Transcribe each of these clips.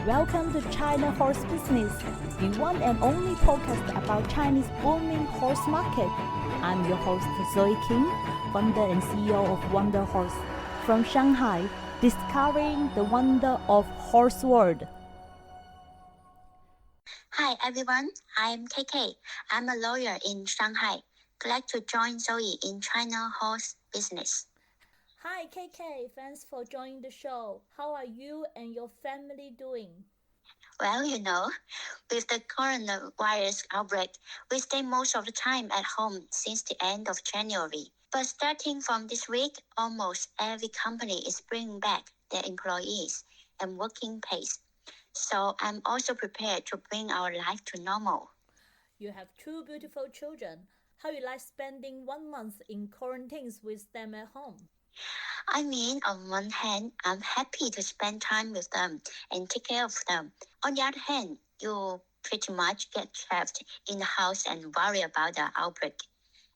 Welcome to China Horse Business, the one and only podcast about Chinese booming horse market. I'm your host Zoe King, founder and CEO of Wonder Horse, from Shanghai, discovering the wonder of horse world. Hi everyone, I'm KK. I'm a lawyer in Shanghai. Glad to join Zoe in China Horse Business. Hi KK, thanks for joining the show. How are you and your family doing? Well, with the coronavirus outbreak, we stay most of the time at home since the end of January. But starting from this week, almost every company is bringing back their employees and working pace. So I'm also prepared to bring our life to normal. You have two beautiful children. How you like spending 1 month in quarantines with them at home? On one hand, I'm happy to spend time with them and take care of them. On the other hand, you pretty much get trapped in the house and worry about the outbreak.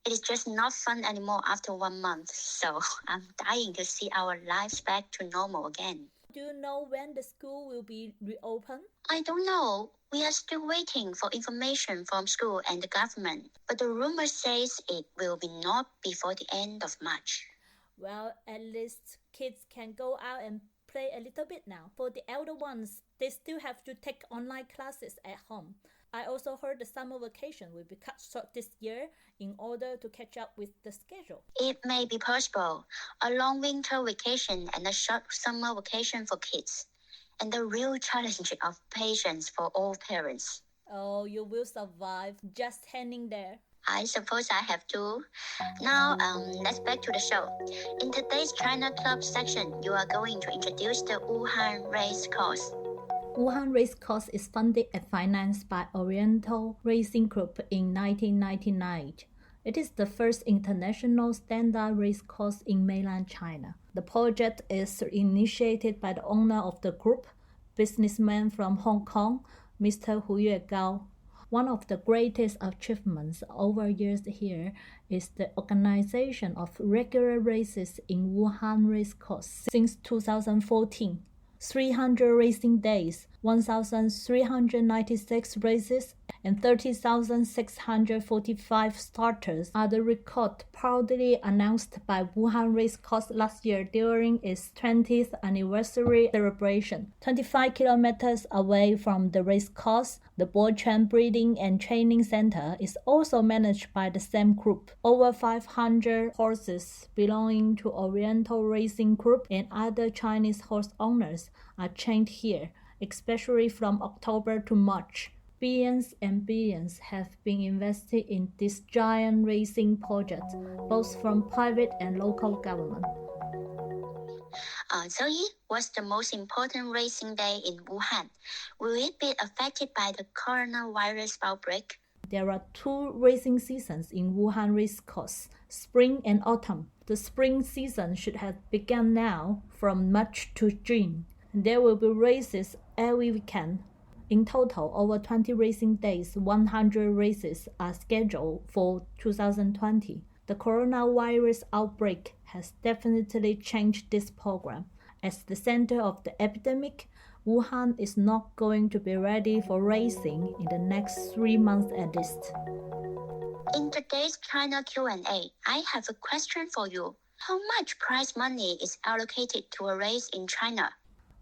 It is just not fun anymore after 1 month, so I'm dying to see our lives back to normal again. Do you know when the school will be reopened? I don't know. We are still waiting for information from school and the government, but the rumor says it will be not before the end of March. Well, at least kids can go out and play a little bit now. For the elder ones, they still have to take online classes at home. I also heard the summer vacation will be cut short this year in order to catch up with the schedule. It may be possible. A long winter vacation and a short summer vacation for kids. And the real challenge of patience for all parents. Oh, you will survive. Just hanging there. I suppose I have to. Now, let's back to the show. In today's China Club section, you are going to introduce the Wuhan Race Course. Wuhan Race Course is funded and financed by Oriental Racing Group in 1999. It is the first international standard race course in mainland China. The project is initiated by the owner of the group, businessman from Hong Kong, Mr. Hu Yuegao. One of the greatest achievements over years here is the organization of regular races in Wuhan Race Course since 2014. 300 racing days, 1,396 races, and 30,645 starters are the record proudly announced by Wuhan Race Course last year during its 20th anniversary celebration. 25 kilometers away from the race course, the Bochuan Breeding and Training Center is also managed by the same group. Over 500 horses belonging to Oriental Racing Group and other Chinese horse owners are trained here, especially from October to March. Billions and billions have been invested in this giant racing project, both from private and local government. Zoe, what's the most important racing day in Wuhan? Will it be affected by the coronavirus outbreak? There are 2 racing seasons in Wuhan Race Course, spring and autumn. The spring season should have begun now, from March to June. There will be races every weekend. In total, over 20 racing days, 100 races are scheduled for 2020. The coronavirus outbreak has definitely changed this program. As the center of the epidemic, Wuhan is not going to be ready for racing in the next 3 months at least. In today's China Q&A, I have a question for you. How much prize money is allocated to a race in China?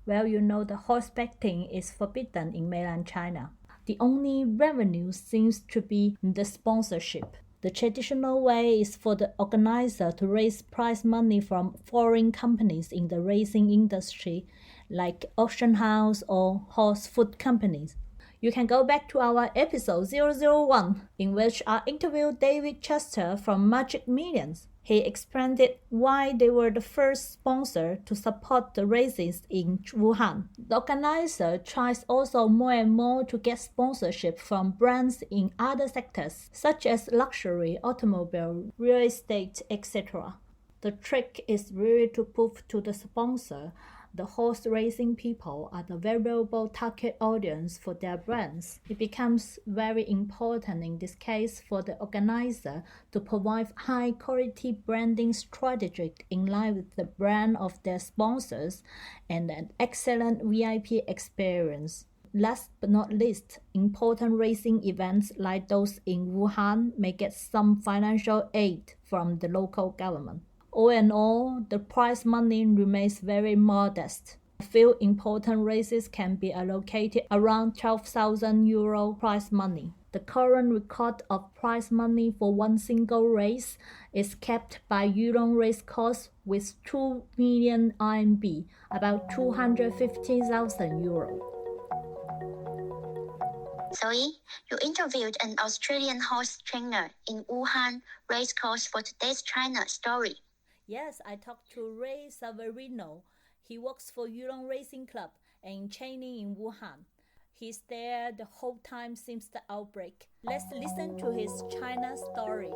Well, the horse betting is forbidden in mainland China. The only revenue seems to be the sponsorship. The traditional way is for the organizer to raise prize money from foreign companies in the racing industry, like auction house or horse food companies. You can go back to our episode 001, in which I interviewed David Chester from Magic Millions. He explained why they were the first sponsor to support the races in Wuhan. The organizer tries also more and more to get sponsorship from brands in other sectors, such as luxury, automobile, real estate, etc. The trick is really to prove to the sponsor The horse racing people are the valuable target audience for their brands. It becomes very important in this case for the organizer to provide high-quality branding strategy in line with the brand of their sponsors and an excellent VIP experience. Last but not least, important racing events like those in Wuhan may get some financial aid from the local government. All in all, the prize money remains very modest. A few important races can be allocated around €12,000 prize money. The current record of prize money for one single race is kept by Yulong Racecourse with 2 million RMB, about €250,000. Zoe, you interviewed an Australian horse trainer in Wuhan Racecourse for today's China story. Yes, I talked to Ray Severino. He works for Yulong Racing Club and training in Wuhan. He's there the whole time since the outbreak. Let's listen to his China story.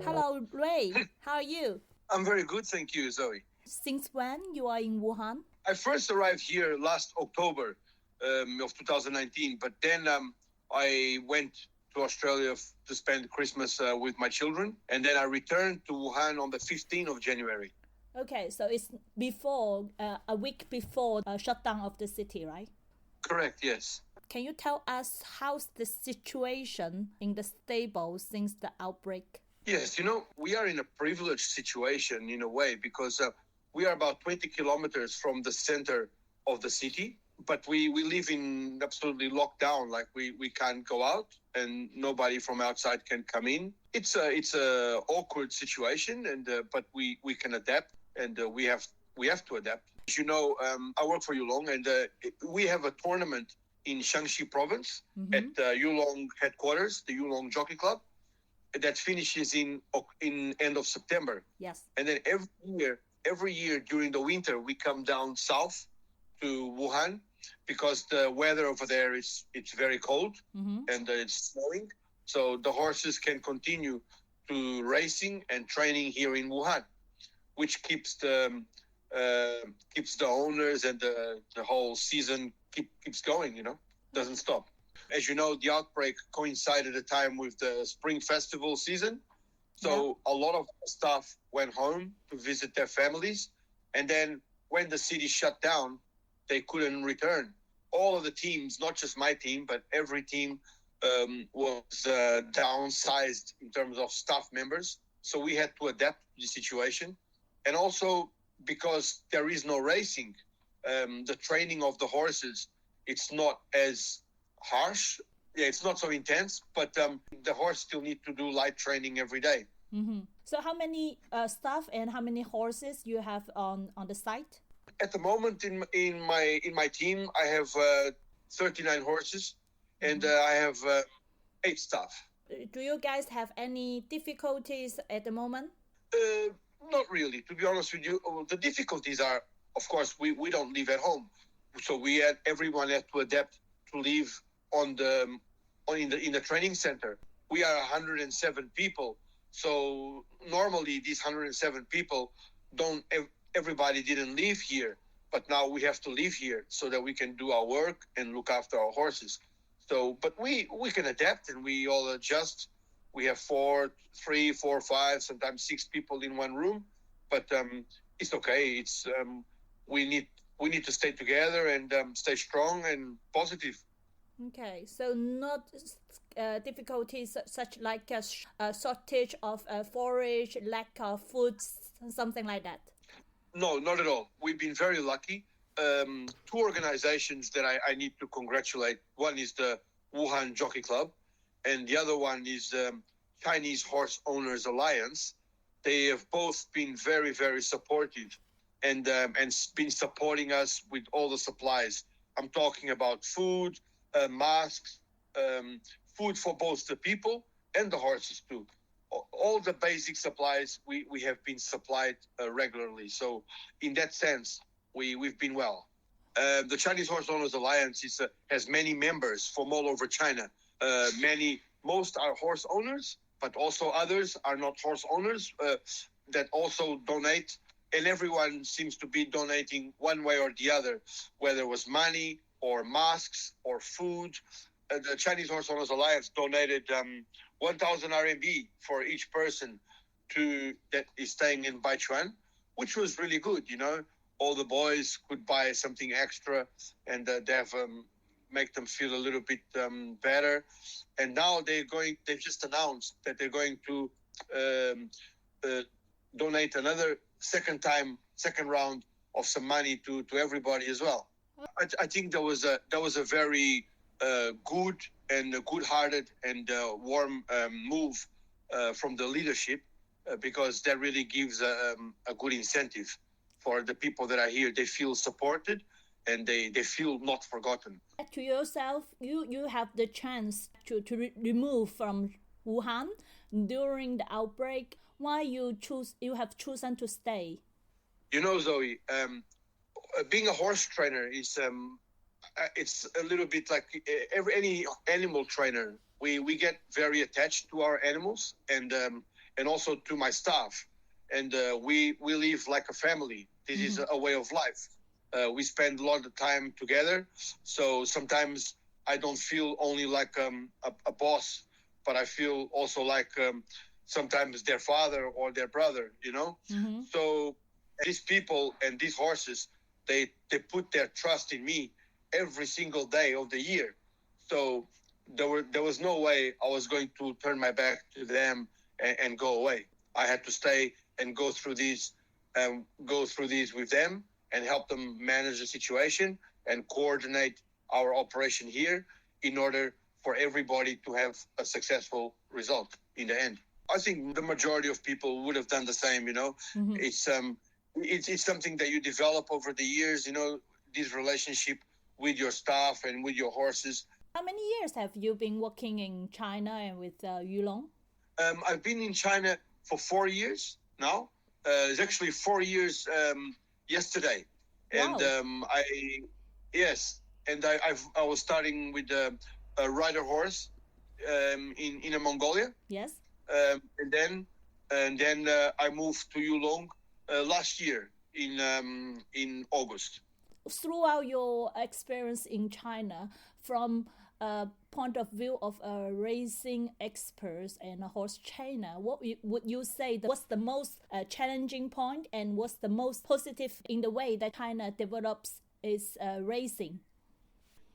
Hello, Ray. How are you? I'm very good, thank you, Zoe. Since when you are in Wuhan? I first arrived here last October of 2019, but then I went to Australia to spend Christmas with my children, and then I returned to Wuhan on the 15th of January. Okay, so it's before, a week before shutdown of the city, right? Correct, yes. Can you tell us how's the situation in the stable since the outbreak? Yes, we are in a privileged situation in a way because we are about 20 kilometers from the center of the city, but we live in absolutely lockdown, like we can't go out and nobody from outside can come in. It's a awkward situation, and but we can adapt, and we have to adapt. As you know, I work for Yulong, and we have a tournament in Shaanxi province at Yulong headquarters, the Yulong Jockey Club, that finishes in end of September. Yes. And then every year during the winter, we come down south to Wuhan because the weather over there it's very cold and it's snowing. So the horses can continue to racing and training here in Wuhan, which keeps the owners and the whole season keeps going, doesn't stop. As you know, the outbreak coincided a time with the Spring Festival season. So a lot of staff went home to visit their families. And then when the city shut down, they couldn't return. All of the teams, not just my team, but every team was downsized in terms of staff members. So we had to adapt to the situation. And also because there is no racing, the training of the horses, it's not as harsh. Yeah, it's not so intense, but the horse still need to do light training every day. So how many staff and how many horses you have on the site? At the moment in my team, I have 39 horses, and I have 8 staff. Do you guys have any difficulties at the moment? Not really, to be honest with you. The difficulties are, of course, we don't live at home, so everyone had to adapt to live in the training center. We are 107 people, so normally these 107 people everybody didn't live here, but now we have to live here so that we can do our work and look after our horses. So, but we can adapt and we all adjust. We have 3, 4, 5, sometimes 6 people in one room, but it's okay. It's we need to stay together and stay strong and positive. Okay, so not difficulties such like a shortage of forage, lack of food, something like that. No, not at all. We've been very lucky. 2 organizations that I need to congratulate. One is the Wuhan Jockey Club, and the other one is Chinese Horse Owners Alliance. They have both been very, very supportive and been supporting us with all the supplies. I'm talking about food, masks, food for both the people and the horses too. All the basic supplies we have been supplied regularly. So in that sense, we've been well. The Chinese Horse Owners Alliance has many members from all over China. Most are horse owners, but also others are not horse owners that also donate and everyone seems to be donating one way or the other, whether it was money or masks or food. The Chinese Horse Owners Alliance donated 1,000 RMB for each person that is staying in Baichuan, which was really good. All the boys could buy something extra, and they have make them feel a little bit better. And now they've just announced that they're going to donate another second round of some money to everybody as well. I think that was a very good and good-hearted and warm move from the leadership, because that really gives a good incentive for the people that are here. They feel supported and they feel not forgotten. To yourself, you have the chance to remove from Wuhan during the outbreak. Why you have chosen to stay? Zoe, being a horse trainer is it's a little bit like any animal trainer. We get very attached to our animals and also to my staff, and we live like a family. This is a way of life. We spend a lot of time together, so sometimes I don't feel only like a boss, but I feel also like sometimes their father or their brother. So these people and these horses, they put their trust in me every single day of the year. So there was no way I was going to turn my back to them and go away. I had to stay and go through these with them and help them manage the situation and coordinate our operation here in order for everybody to have a successful result in the end. I think the majority of people would have done the same. It's something that you develop over the years. This relationship with your staff and with your horses. How many years have you been working in China and with Yulong? I've been in China for 4 years now. It's actually 4 years yesterday. Wow. And I was starting with a rider horse in Mongolia. Yes. And then I moved to Yulong last year in August. Throughout your experience in China, from a point of view of a racing experts and a horse trainer, what would you say what's the most challenging point and what's the most positive in the way that China develops its racing?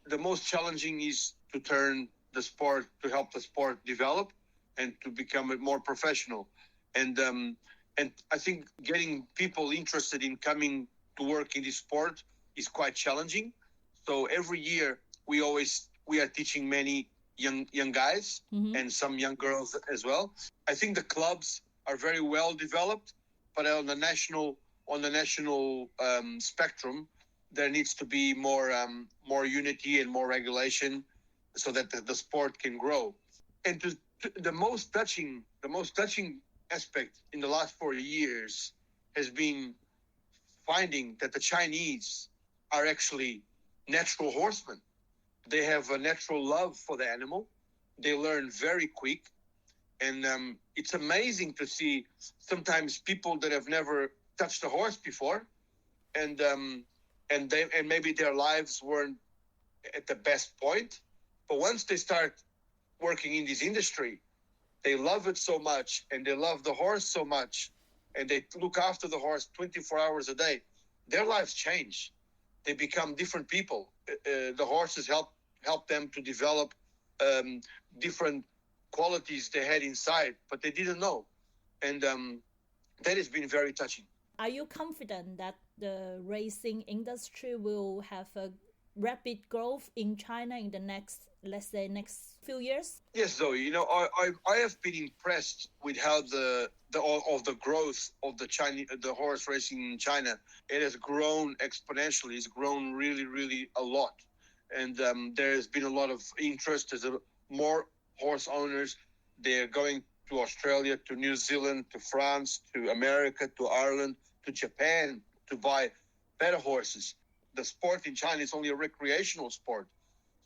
The most challenging is to turn the sport, to help the sport develop and to become more professional. And I think getting people interested in coming to work in this sport is quite challenging. So every year we are teaching many young guys and some young girls as well. I think the clubs are very well developed, but on the national spectrum, there needs to be more unity and more regulation so that the sport can grow. And the most touching aspect in the last 4 years has been finding that the Chinese are actually natural horsemen. They have a natural love for the animal. They learn very quick. And it's amazing to see sometimes people that have never touched a horse before and maybe their lives weren't at the best point. But once they start working in this industry, they love it so much and they love the horse so much and they look after the horse 24 hours a day. Their lives change. They become different people. The horses help them to develop different qualities they had inside, but they didn't know. And that has been very touching. Are you confident that the racing industry will have a rapid growth in China in the next few years? Yes, Zoe. I have been impressed with how the growth of the horse racing in China. It has grown exponentially. It's grown really, really a lot, and there has been a lot of interest. There's more horse owners. They're going to Australia, to New Zealand, to France, to America, to Ireland, to Japan to buy better horses. The sport in China is only a recreational sport.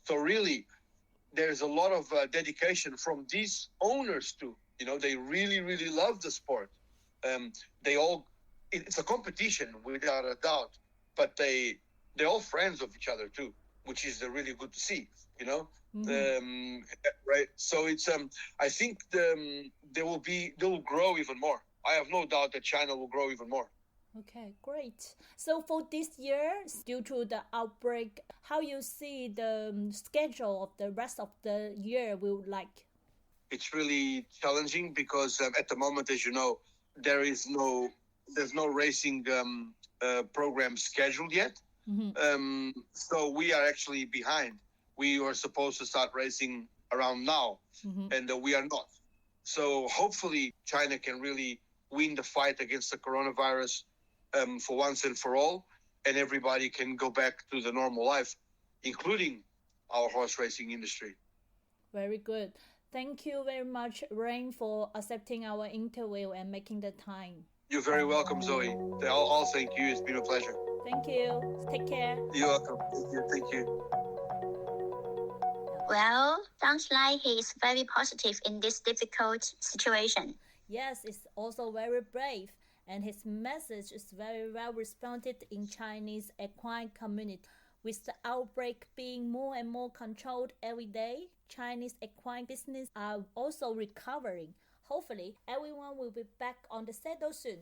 So really, there's a lot of dedication from these owners too. They really, really love the sport. They all it's a competition without a doubt, but they're all friends of each other too, which is really good to see, you know. Right. So it's I think they'll grow even more. I have no doubt that China will grow even more. Okay, great. So for this year, due to the outbreak, how you see the schedule of the rest of the year will like? It's really challenging because at the moment, as you know, there's no racing program scheduled yet. So we are actually behind. We were supposed to start racing around now, and we are not. So hopefully China can really win the fight against the coronavirus for once and for all, and everybody can go back to the normal life, including our horse racing industry. Very good. Thank you very much, Rain, for accepting our interview and making the time. You're very welcome, Zoe. I'll thank you. It's been a pleasure. Thank you. Take care. You're welcome. Thank you. Well, sounds like he is very positive in this difficult situation. Yes, it's also very brave, and his message is very well responded in Chinese equine community. With the outbreak being more and more controlled every day, Chinese equine business are also recovering. Hopefully, everyone will be back on the saddle soon.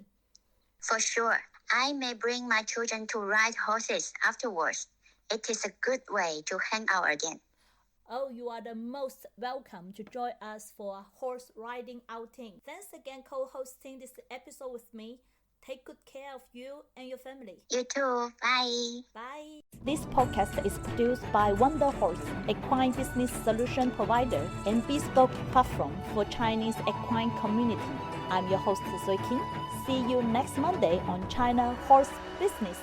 For sure. I may bring my children to ride horses afterwards. It is a good way to hang out again. Oh, you are the most welcome to join us for a horse riding outing. Thanks again co-hosting this episode with me. Take good care of you and your family. You too. Bye. Bye. This podcast is produced by Wonder Horse, equine business solution provider and bespoke platform for Chinese equine community. I'm your host, Zoe King. See you next Monday on China Horse Business.